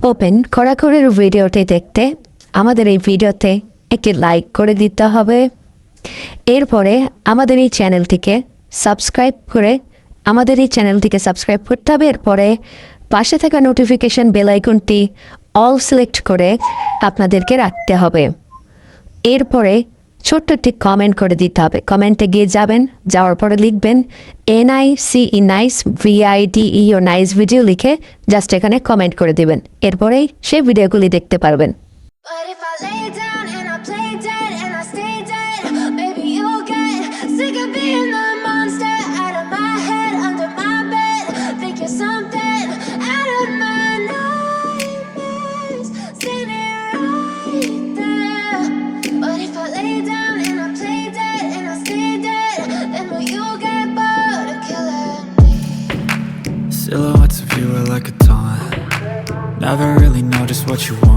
Open খড়াখড়ির ভিডিওটি দেখতে আমাদের এই ভিডিওতে একটি লাইক করে দিতে হবে। এরপরে আমাদের এই চ্যানেলটিকে সাবস্ক্রাইব করতে হবে। এরপরে পাশে থাকা নোটিফিকেশন বেল আইকনটি অল সিলেক্ট করে আপনাদেরকে রাখতে হবে। এরপরে ছোট্ট একটি কমেন্ট করে দিতে হবে। কমেন্টে গিয়ে যাওয়ার পরে লিখবেন NICE nice VIDEO nice video লিখে জাস্ট এখানে কমেন্ট করে দিবেন। এরপরেই সেই ভিডিওগুলি দেখতে পারবেন। But if I lay down and I play dead and I stay dead, maybe you'll get sick of being the monster out of my head, under my bed. Think you're something out of my nightmares, standing right there. But if I lay down and I play dead and I stay dead, then will you get bored of killing me? Silhouettes of you are like a taunt. Never really know just what you want.